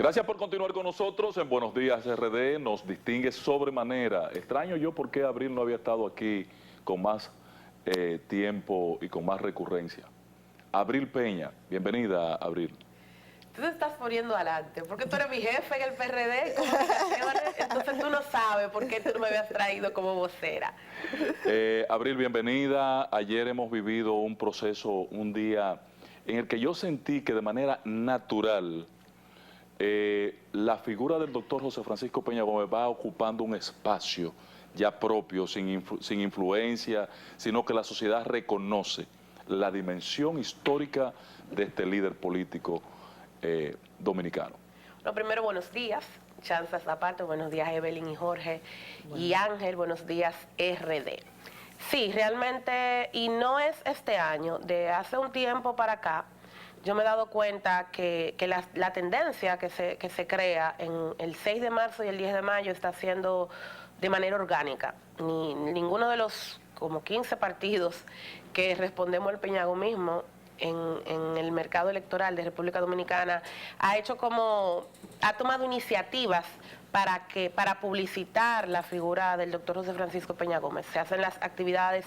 Gracias por continuar con nosotros en Buenos Días RD, nos distingue sobremanera. Extraño yo por qué Abril no había estado aquí con más tiempo y con más recurrencia. Abril Peña, bienvenida Abril. Tú te estás poniendo adelante, porque tú eres mi jefe en el PRD, comunicaciones, entonces tú no sabes por qué tú no me habías traído como vocera. Abril, bienvenida. Ayer hemos vivido un proceso, un día en el que yo sentí que de manera natural la figura del doctor José Francisco Peña Gómez va ocupando un espacio ya propio, sin influencia, sino que la sociedad reconoce la dimensión histórica de este líder político dominicano. Lo primero, buenos días, Chanza Zapato, buenos días Evelyn y Jorge, y Ángel, buenos días RD. Sí, realmente, y no es este año, de hace un tiempo para acá, yo me he dado cuenta que la tendencia que se crea en el 6 de marzo y el 10 de mayo está siendo de manera orgánica. Ninguno de los como 15 partidos que respondemos al peñagomismo en el mercado electoral de República Dominicana ha tomado iniciativas para publicitar la figura del doctor José Francisco Peña Gómez. Se hacen las actividades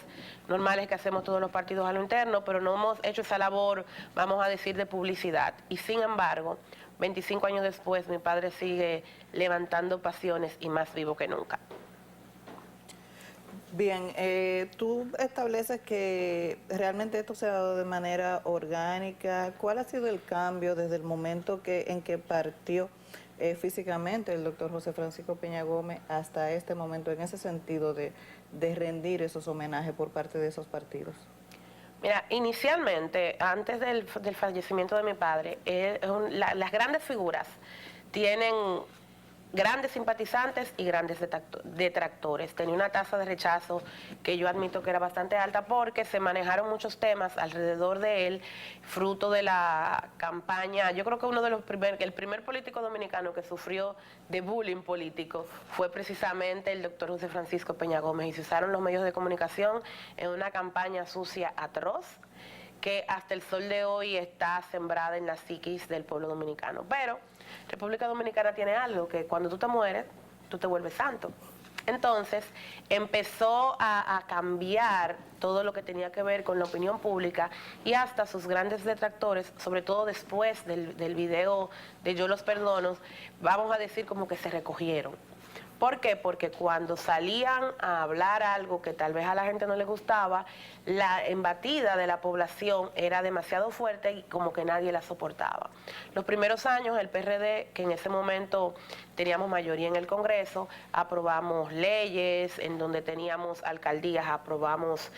normales que hacemos todos los partidos a lo interno, pero no hemos hecho esa labor, vamos a decir, de publicidad. Y sin embargo, 25 años después, mi padre sigue levantando pasiones y más vivo que nunca. Bien, tú estableces que realmente esto se ha dado de manera orgánica. ¿Cuál ha sido el cambio desde el momento en que partió físicamente el doctor José Francisco Peña Gómez hasta este momento, en ese sentido de rendir esos homenajes por parte de esos partidos? Mira, inicialmente, antes del fallecimiento de mi padre, las grandes figuras tienen grandes simpatizantes y grandes detractores. Tenía una tasa de rechazo que yo admito que era bastante alta porque se manejaron muchos temas alrededor de él, fruto de la campaña. Yo creo que el primer político dominicano que sufrió de bullying político fue precisamente el doctor José Francisco Peña Gómez, y se usaron los medios de comunicación en una campaña sucia atroz que hasta el sol de hoy está sembrada en la psiquis del pueblo dominicano. Pero República Dominicana tiene algo, que cuando tú te mueres, tú te vuelves santo. Entonces, empezó a cambiar todo lo que tenía que ver con la opinión pública, y hasta sus grandes detractores, sobre todo después del video de Yo los perdono, vamos a decir como que se recogieron. ¿Por qué? Porque cuando salían a hablar algo que tal vez a la gente no le gustaba, la embatida de la población era demasiado fuerte y como que nadie la soportaba. Los primeros años el PRD, que en ese momento teníamos mayoría en el Congreso, aprobamos leyes en donde teníamos alcaldías, aprobamos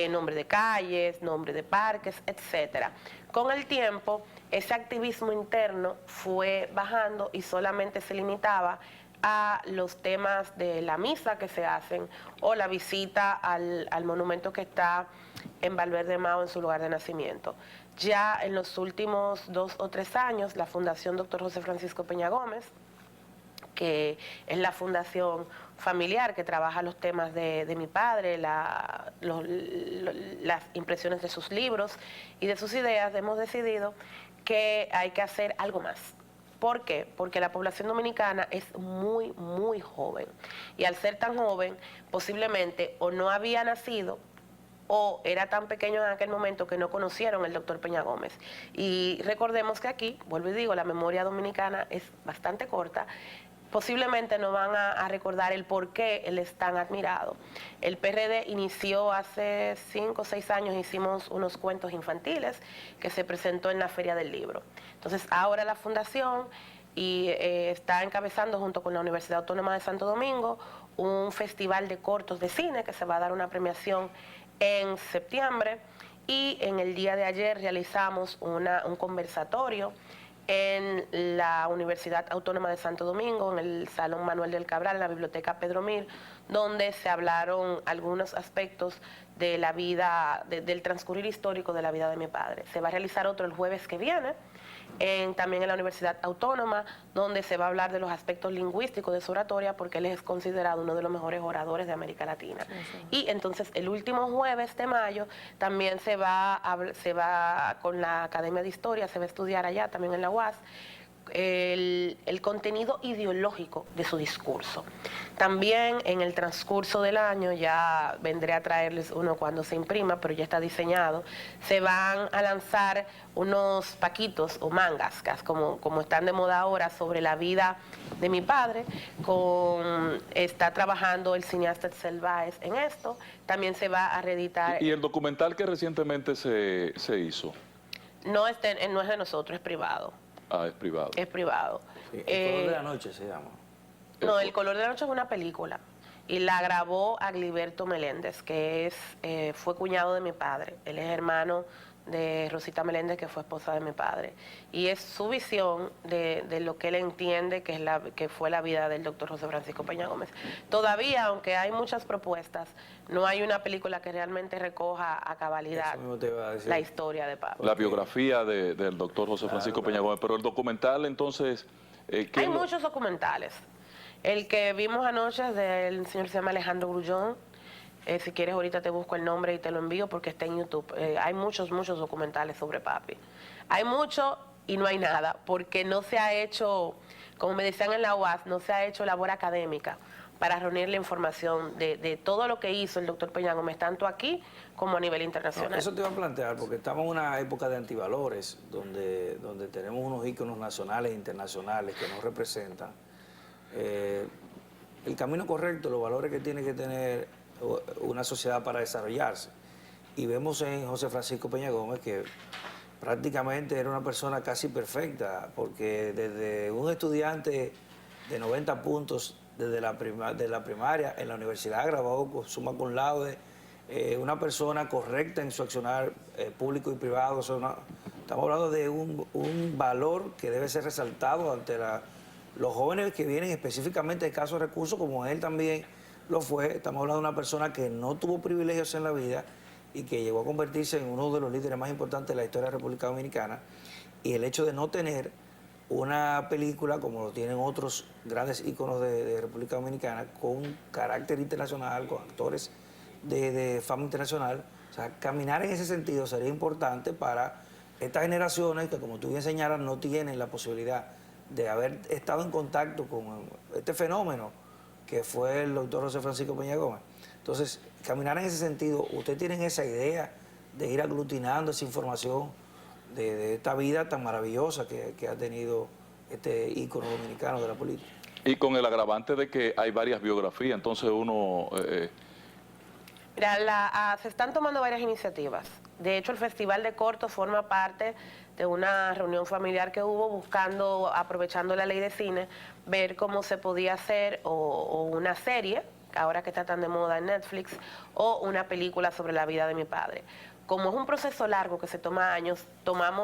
nombre de calles, nombre de parques, etcétera. Con el tiempo, ese activismo interno fue bajando y solamente se limitaba a los temas de la misa que se hacen o la visita al monumento que está en Valverde Mao, en su lugar de nacimiento. Ya en los últimos 2 o 3 años, la Fundación Dr. José Francisco Peña Gómez, que es la fundación familiar que trabaja los temas de mi padre, las impresiones de sus libros y de sus ideas, hemos decidido que hay que hacer algo más. ¿Por qué? Porque la población dominicana es muy, muy joven. Y al ser tan joven, posiblemente o no había nacido o era tan pequeño en aquel momento que no conocieron al doctor Peña Gómez. Y recordemos que aquí, vuelvo y digo, la memoria dominicana es bastante corta. Posiblemente no van a recordar el por qué él es tan admirado. El PRD inició hace 5 o 6 años, hicimos unos cuentos infantiles que se presentó en la Feria del Libro. Entonces ahora la fundación está encabezando junto con la Universidad Autónoma de Santo Domingo un festival de cortos de cine que se va a dar una premiación en septiembre, y en el día de ayer realizamos un conversatorio en la Universidad Autónoma de Santo Domingo, en el Salón Manuel del Cabral, en la Biblioteca Pedro Mir, donde se hablaron algunos aspectos de la vida, del transcurrir histórico de la vida de mi padre. Se va a realizar otro el jueves que viene, también en la Universidad Autónoma, donde se va a hablar de los aspectos lingüísticos de su oratoria, porque él es considerado uno de los mejores oradores de América Latina. Y entonces el último jueves de mayo también se va con la Academia de Historia, se va a estudiar allá, también en la UAS, el contenido ideológico de su discurso. También en el transcurso del año, ya vendré a traerles uno cuando se imprima, pero ya está diseñado, se van a lanzar unos paquitos o mangas, como están de moda ahora, sobre la vida de mi padre. Está trabajando el cineasta Etzel Báez en esto. También se va a reeditar. ¿Y el documental que recientemente se hizo? No es de nosotros, es privado. Ah, es privado. Es privado. Sí, El color de la noche se llama. No, El color de la noche es una película y la grabó Agliberto Meléndez, que fue cuñado de mi padre. Él es hermano de Rosita Meléndez, que fue esposa de mi padre. Y es su visión de lo que él entiende que fue la vida del doctor José Francisco Peña Gómez. Todavía, aunque hay muchas propuestas, no hay una película que realmente recoja a cabalidad la historia de papi. La biografía del doctor José Francisco Peña Gómez. Pero el documental, entonces... hay muchos documentales. El que vimos anoche es del señor, se llama Alejandro Grullón. Si quieres ahorita te busco el nombre y te lo envío porque está en YouTube. Hay muchos documentales sobre papi. Hay mucho y no hay nada, porque no se ha hecho, como me decían en la UAS, no se ha hecho labor académica para reunir la información de todo lo que hizo el doctor Peña Gómez, tanto aquí como a nivel internacional. No, eso te iba a plantear, porque estamos en una época de antivalores, donde tenemos unos íconos nacionales e internacionales que nos representan. El camino correcto, los valores que tiene que tener una sociedad para desarrollarse. Y vemos en José Francisco Peña Gómez que prácticamente era una persona casi perfecta, porque desde un estudiante de 90 puntos desde la primaria en la universidad, graduado con summa cum laude, una persona correcta en su accionar público y privado. Estamos hablando de un valor que debe ser resaltado ante los jóvenes que vienen específicamente de escasos recursos, como él también lo fue. Estamos hablando de una persona que no tuvo privilegios en la vida y que llegó a convertirse en uno de los líderes más importantes de la historia de la República Dominicana. Y el hecho de no tener una película como lo tienen otros grandes íconos de República Dominicana, con carácter internacional, con actores de fama internacional, o sea, caminar en ese sentido sería importante para estas generaciones que, como tú bien señalas, no tienen la posibilidad de haber estado en contacto con este fenómeno que fue el doctor José Francisco Peña Gómez. Entonces, caminar en ese sentido, ¿ustedes tienen esa idea de ir aglutinando esa información de esta vida tan maravillosa que ha tenido este ícono dominicano de la política? Y con el agravante de que hay varias biografías, entonces uno... Mira, se están tomando varias iniciativas. De hecho, el Festival de Cortos forma parte de una reunión familiar que hubo buscando, aprovechando la ley de cine, ver cómo se podía hacer o una serie, ahora que está tan de moda en Netflix, o una película sobre la vida de mi padre. Como es un proceso largo que se toma años,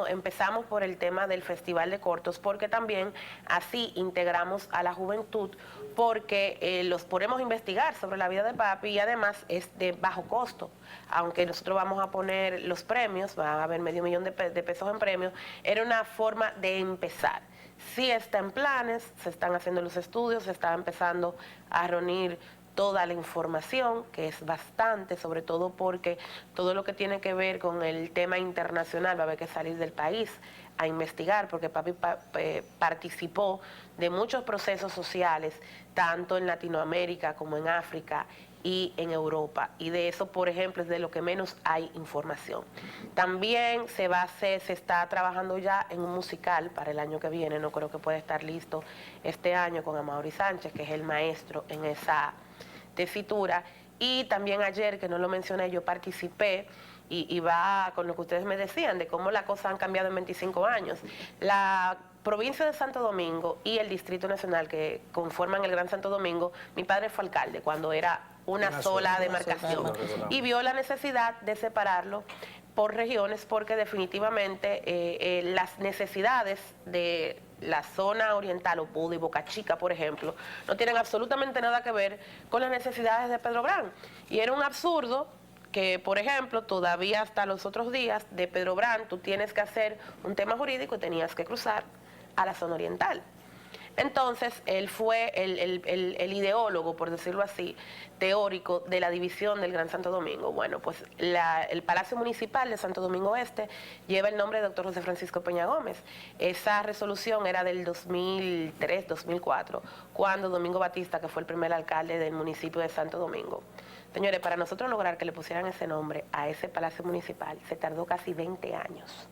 empezamos por el tema del Festival de Cortos, porque también así integramos a la juventud, porque los ponemos a investigar sobre la vida de papi y además es de bajo costo. Aunque nosotros vamos a poner los premios, va a haber $500,000 de pesos en premios, era una forma de empezar. Sí está en planes, se están haciendo los estudios, se está empezando a reunir toda la información, que es bastante, sobre todo porque todo lo que tiene que ver con el tema internacional va a haber que salir del país a investigar, porque papi participó de muchos procesos sociales, tanto en Latinoamérica como en África y en Europa, y de eso, por ejemplo, es de lo que menos hay información. También se está trabajando ya en un musical para el año que viene, no creo que pueda estar listo este año, con Amaury Sánchez, que es el maestro en esa tesitura. Y también ayer, que no lo mencioné, yo participé y va con lo que ustedes me decían de cómo las cosas han cambiado en 25 años. La provincia de Santo Domingo y el Distrito Nacional, que conforman el Gran Santo Domingo, mi padre fue alcalde cuando era una sola demarcación y vio la necesidad de separarlo por regiones, porque definitivamente las necesidades de la zona oriental, Obuda y Boca Chica, por ejemplo, no tienen absolutamente nada que ver con las necesidades de Pedro Brán. Y era un absurdo que, por ejemplo, todavía hasta los otros días de Pedro Brán, tú tienes que hacer un tema jurídico y tenías que cruzar a la zona oriental. Entonces, él fue el ideólogo, por decirlo así, teórico de la división del Gran Santo Domingo. Bueno, pues el Palacio Municipal de Santo Domingo Este lleva el nombre de doctor José Francisco Peña Gómez. Esa resolución era del 2003-2004, cuando Domingo Batista, que fue el primer alcalde del municipio de Santo Domingo. Señores, para nosotros lograr que le pusieran ese nombre a ese Palacio Municipal, se tardó casi 20 años.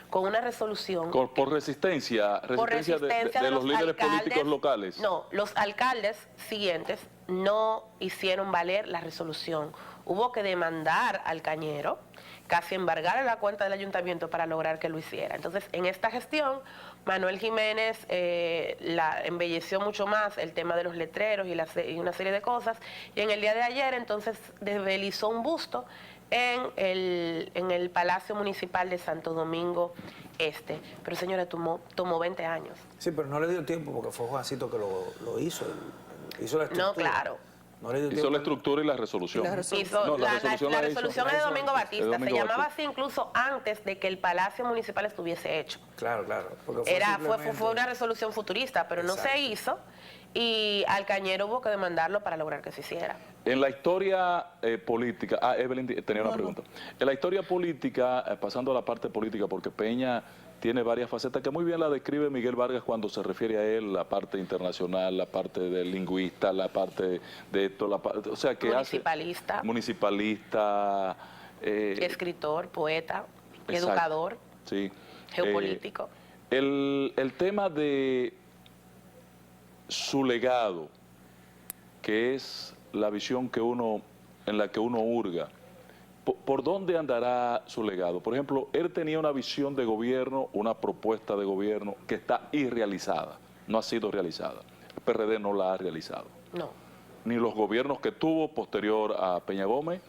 Con una resolución... Por resistencia de los líderes políticos locales. No, los alcaldes siguientes no hicieron valer la resolución. Hubo que demandar al Cañero, casi embargar la cuenta del ayuntamiento para lograr que lo hiciera. Entonces, en esta gestión, Manuel Jiménez embelleció mucho más el tema de los letreros y una serie de cosas. Y en el día de ayer, entonces, desvelizó un busto en el Palacio Municipal de Santo Domingo Este. Pero, señora, tomó 20 años. Sí, pero no le dio tiempo porque fue Juancito que lo hizo. Hizo la estructura. No, claro. No le dio Hizo tiempo. la estructura y la resolución. La resolución es de Domingo Batista. Domingo Se llamaba Batista. así incluso antes de que el Palacio Municipal estuviese hecho. Claro. Porque Fue una resolución futurista, pero no se hizo. Y al Cañero hubo que demandarlo para lograr que se hiciera. En la historia política, Evelyn tenía una pregunta. En la historia política, pasando a la parte política, porque Peña tiene varias facetas que muy bien la describe Miguel Vargas cuando se refiere a él, la parte internacional, la parte del lingüista, la parte de esto, o sea que municipalista, escritor, poeta, exacto, educador, sí, geopolítico. El tema de su legado, que es la visión en la que uno hurga. ¿Por dónde andará su legado? Por ejemplo, él tenía una visión de gobierno, una propuesta de gobierno que está irrealizada, no ha sido realizada. El PRD no la ha realizado. No. Ni los gobiernos que tuvo posterior a Peña Gómez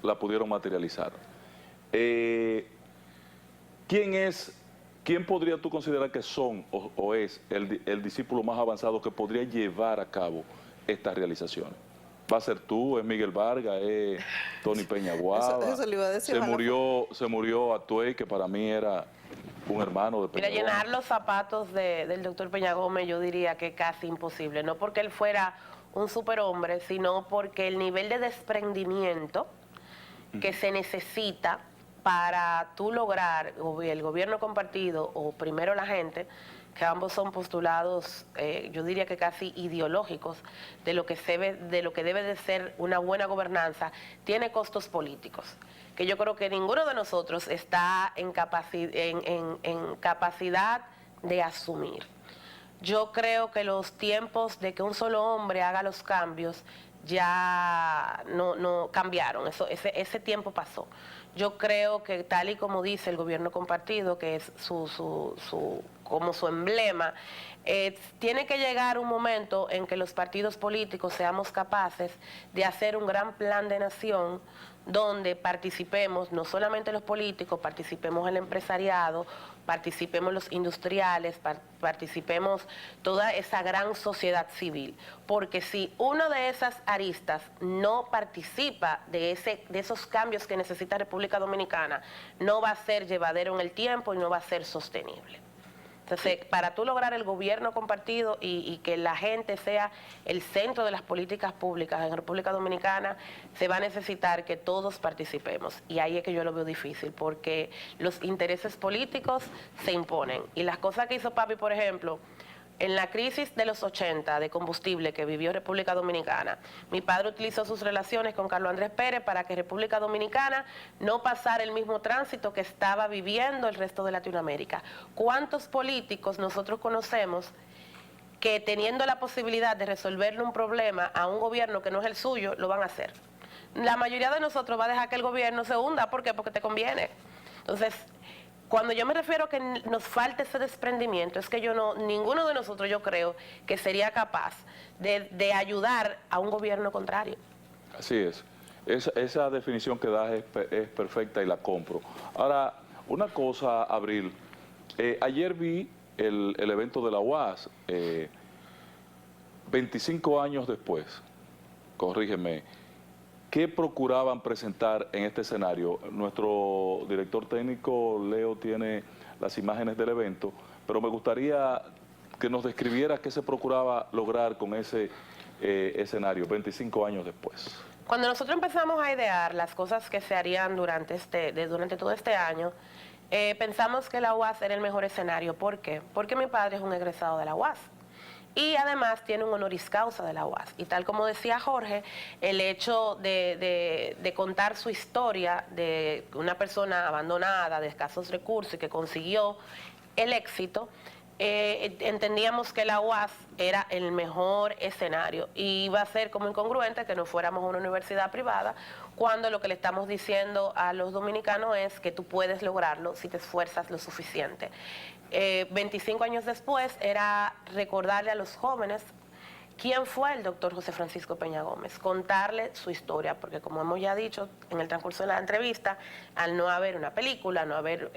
la pudieron materializar. ¿Quién podría tú considerar que son o es el discípulo más avanzado que podría llevar a cabo estas realizaciones? ¿Va a ser tú, es Miguel Vargas, es Tony Peñaguaba? Eso le iba a decir. Se murió Atuey, que para mí era un hermano de Peña Mira, Gómez. llenar los zapatos del doctor Peña Gómez yo diría que casi imposible. No porque él fuera un superhombre, sino porque el nivel de desprendimiento que se necesita para tú lograr el gobierno compartido o primero la gente, que ambos son postulados, yo diría que casi ideológicos, de lo que debe de ser una buena gobernanza, tiene costos políticos, que yo creo que ninguno de nosotros está en capacidad de asumir. Yo creo que los tiempos de que un solo hombre haga los cambios ya no cambiaron, ese tiempo pasó. Yo creo que tal y como dice el gobierno compartido, que es como su emblema, tiene que llegar un momento en que los partidos políticos seamos capaces de hacer un gran plan de nación donde participemos, no solamente los políticos, participemos el empresariado, participemos los industriales, participemos toda esa gran sociedad civil. Porque si una de esas aristas no participa de esos cambios que necesita República Dominicana, no va a ser llevadero en el tiempo y no va a ser sostenible. Entonces, para tú lograr el gobierno compartido y que la gente sea el centro de las políticas públicas en República Dominicana, se va a necesitar que todos participemos. Y ahí es que yo lo veo difícil, porque los intereses políticos se imponen. Y las cosas que hizo papi, por ejemplo, en la crisis de los 80 de combustible que vivió República Dominicana, mi padre utilizó sus relaciones con Carlos Andrés Pérez para que República Dominicana no pasara el mismo tránsito que estaba viviendo el resto de Latinoamérica. ¿Cuántos políticos nosotros conocemos que teniendo la posibilidad de resolverle un problema a un gobierno que no es el suyo, lo van a hacer? La mayoría de nosotros va a dejar que el gobierno se hunda. ¿Por qué? Porque te conviene. Entonces, cuando yo me refiero a que nos falte ese desprendimiento, es que ninguno de nosotros, yo creo, que sería capaz de ayudar a un gobierno contrario. Así es. Esa definición que das es perfecta y la compro. Ahora, una cosa, Abril. Ayer vi el evento de la UAS, 25 años después, corrígeme, ¿qué procuraban presentar en este escenario? Nuestro director técnico, Leo, tiene las imágenes del evento, pero me gustaría que nos describiera qué se procuraba lograr con ese escenario 25 años después. Cuando nosotros empezamos a idear las cosas que se harían durante todo este año, pensamos que la UAS era el mejor escenario. ¿Por qué? Porque mi padre es un egresado de la UAS. Y además tiene un honoris causa de la UAS. Y tal como decía Jorge, el hecho de contar su historia de una persona abandonada, de escasos recursos y que consiguió el éxito, entendíamos que la UAS era el mejor escenario y iba a ser como incongruente que no fuéramos a una universidad privada cuando lo que le estamos diciendo a los dominicanos es que tú puedes lograrlo si te esfuerzas lo suficiente. 25 años después era recordarle a los jóvenes quién fue el doctor José Francisco Peña Gómez, contarle su historia, porque como hemos ya dicho en el transcurso de la entrevista, al no haber una película, no haber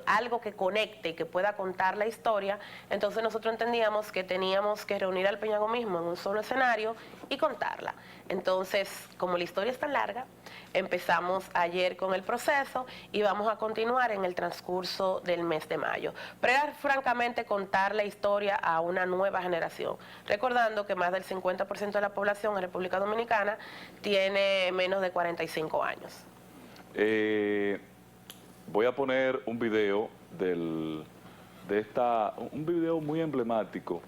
algo que conecte y que pueda contar la historia, entonces nosotros entendíamos que teníamos que reunir al peñagomismo en un solo escenario y contarla. Entonces, como la historia es tan larga, empezamos ayer con el proceso y vamos a continuar en el transcurso del mes de mayo. Pero era francamente contar la historia a una nueva generación, recordando que más del 50% de la población en República Dominicana tiene menos de 45 años. Voy a poner un video un video muy emblemático.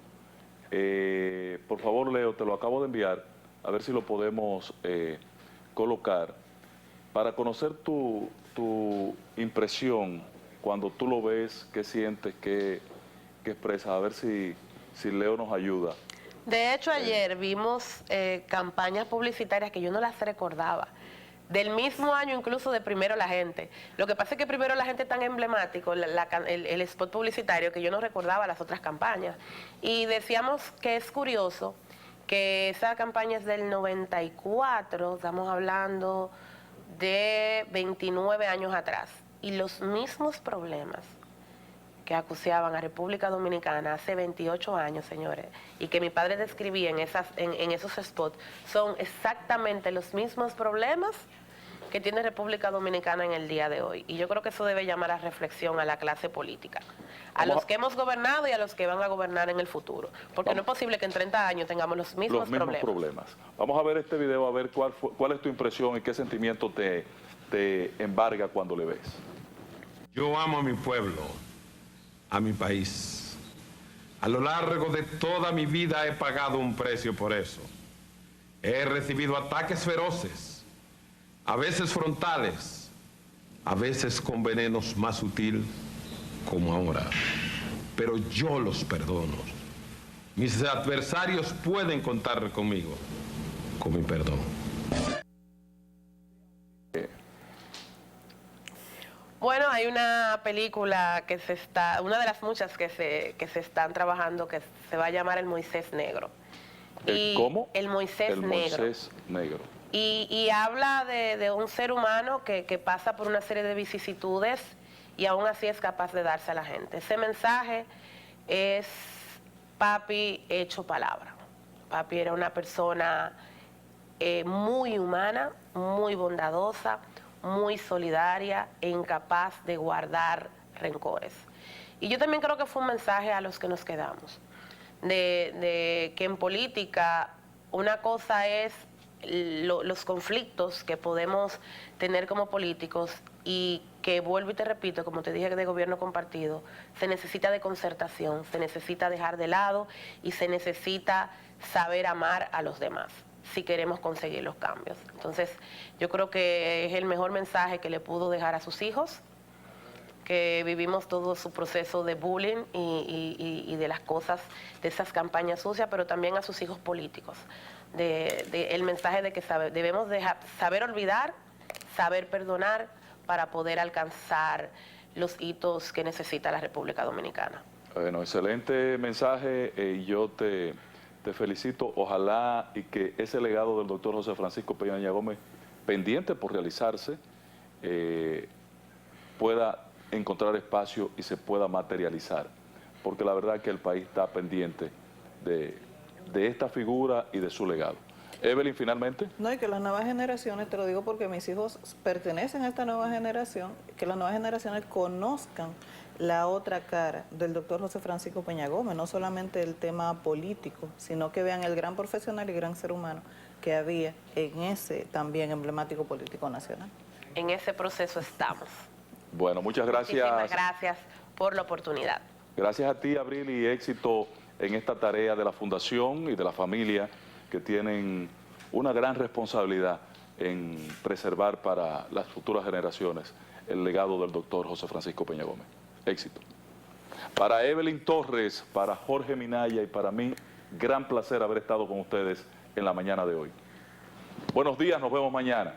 Por favor, Leo, te lo acabo de enviar, a ver si lo podemos colocar, para conocer tu impresión cuando tú lo ves, qué sientes, qué expresas, a ver si Leo nos ayuda. De hecho, ayer vimos campañas publicitarias que yo no las recordaba, del mismo año incluso de Primero la Gente. Lo que pasa es que Primero la Gente es tan emblemático, el spot publicitario, que yo no recordaba las otras campañas. Y decíamos que es curioso que esa campaña es del 94, estamos hablando de 29 años atrás, y los mismos problemas que acuciaban a República Dominicana hace 28 años, señores, y que mi padre describía en esos spots, son exactamente los mismos problemas que tiene República Dominicana en el día de hoy. Y yo creo que eso debe llamar a reflexión a la clase política, a los que hemos gobernado y a los que van a gobernar en el futuro. Porque no es posible que en 30 años tengamos los mismos problemas. Vamos a ver este video, a ver cuál es tu impresión y qué sentimiento te embarga cuando le ves. Yo amo a mi pueblo, a mi país. A lo largo de toda mi vida he pagado un precio por eso. He recibido ataques feroces, a veces frontales, a veces con venenos más sutil, como ahora. Pero yo los perdono. Mis adversarios pueden contar conmigo, con mi perdón. Bueno, hay una película una de las muchas que se están trabajando, que se va a llamar El Moisés Negro. ¿Cómo? El Moisés Negro. Moisés Negro. Y habla de un ser humano que pasa por una serie de vicisitudes y aún así es capaz de darse a la gente. Ese mensaje es papi hecho palabra. Papi era una persona muy humana, muy bondadosa, muy solidaria e incapaz de guardar rencores. Y yo también creo que fue un mensaje a los que nos quedamos, de que en política una cosa es los conflictos que podemos tener como políticos y que, vuelvo y te repito, como te dije, de gobierno compartido, se necesita de concertación, se necesita dejar de lado y se necesita saber amar a los demás si queremos conseguir los cambios. Entonces, yo creo que es el mejor mensaje que le pudo dejar a sus hijos, que vivimos todo su proceso de bullying y de las cosas, de esas campañas sucias, pero también a sus hijos políticos. El mensaje de que debemos saber olvidar, saber perdonar para poder alcanzar los hitos que necesita la República Dominicana. Bueno, excelente mensaje, y yo te felicito. Ojalá y que ese legado del doctor José Francisco Peña Gómez, pendiente por realizarse, pueda encontrar espacio y se pueda materializar, porque la verdad es que el país está pendiente de esta figura y de su legado. Evelyn, finalmente. No, y que las nuevas generaciones, te lo digo porque mis hijos pertenecen a esta nueva generación, que las nuevas generaciones conozcan la otra cara del doctor José Francisco Peña Gómez, no solamente el tema político, sino que vean el gran profesional y gran ser humano que había en ese también emblemático político nacional. En ese proceso estamos. Bueno, muchas gracias. Muchísimas gracias por la oportunidad. Gracias a ti, Abril, y éxito en esta tarea de la Fundación y de la familia que tienen una gran responsabilidad en preservar para las futuras generaciones el legado del doctor José Francisco Peña Gómez. Éxito. Para Evelyn Torres, para Jorge Minaya y para mí, gran placer haber estado con ustedes en la mañana de hoy. Buenos días, nos vemos mañana.